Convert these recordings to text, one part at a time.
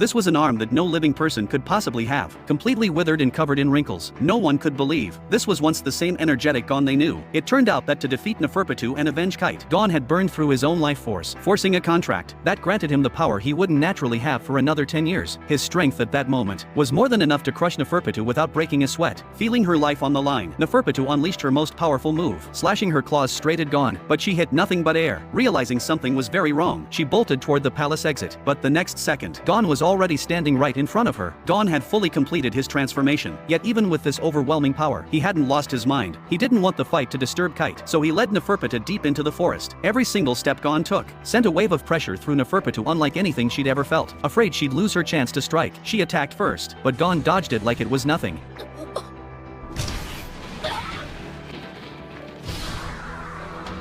This was an arm that no living person could possibly have, completely withered and covered in wrinkles. No one could believe this was once the same energetic Gon they knew. It turned out that to defeat Neferpitou and avenge Kite, Gon had burned through his own life force, forcing a contract that granted him the power he wouldn't naturally have for another 10 years. His strength at that moment was more than enough to crush Neferpitou without breaking a sweat. Feeling her life on the line, Neferpitou unleashed her most powerful move, slashing her claws straight at Gon, but she hit nothing but air. Realizing something was very wrong, she bolted toward the palace exit, but the next second, Gon was already standing right in front of her. Gon had fully completed his transformation, yet even with this overwhelming power, he hadn't lost his mind. He didn't want the fight to disturb Kite, so he led Neferpitou deep into the forest. Every single step Gon took sent a wave of pressure through Neferpitou unlike anything she'd ever felt. Afraid she'd lose her chance to strike, she attacked first, but Gon dodged it like it was nothing.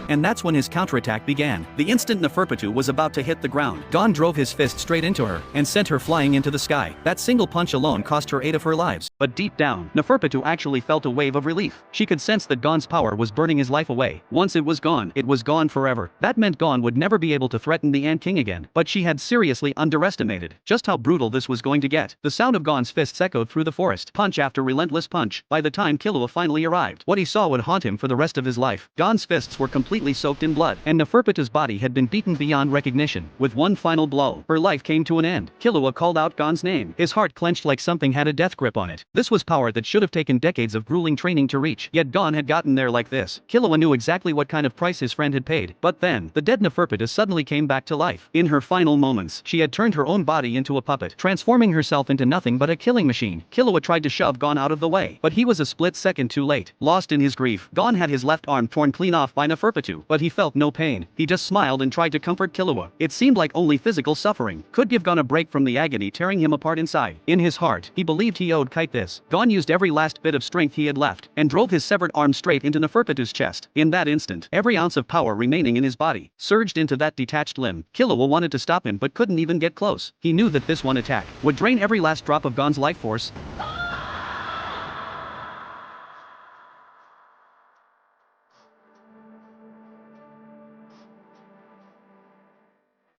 And that's when his counterattack began. The instant Neferpitou was about to hit the ground, Gon drove his fist straight into her and sent her flying into the sky. That single punch alone cost her 8 of her lives. But deep down, Neferpitou actually felt a wave of relief. She could sense that Gon's power was burning his life away. Once it was gone forever. That meant Gon would never be able to threaten the Ant King again. But she had seriously underestimated just how brutal this was going to get. The sound of Gon's fists echoed through the forest, punch after relentless punch. By the time Killua finally arrived, what he saw would haunt him for the rest of his life. Gon's fists were completely soaked in blood, and Neferpitou's body had been beaten beyond recognition. With one final blow, her life came to an end. Killua called out Gon's name. His heart clenched like something had a death grip on it. This was power that should have taken decades of grueling training to reach, yet Gon had gotten there like this. Killua knew exactly what kind of price his friend had paid. But then, the dead Neferpitou suddenly came back to life. In her final moments, she had turned her own body into a puppet, transforming herself into nothing but a killing machine. Killua tried to shove Gon out of the way, but he was a split second too late. Lost in his grief, Gon had his left arm torn clean off by Neferpitou, but he felt no pain. He just smiled and tried to comfort Killua. It seemed like only physical suffering could give Gon a break from the agony tearing him apart inside. In his heart, he believed he owed Kite this. Gon used every last bit of strength he had left and drove his severed arm straight into Neferpitou's chest. In that instant, every ounce of power remaining in his body surged into that detached limb. Killua wanted to stop him but couldn't even get close. He knew that this one attack would drain every last drop of Gon's life force.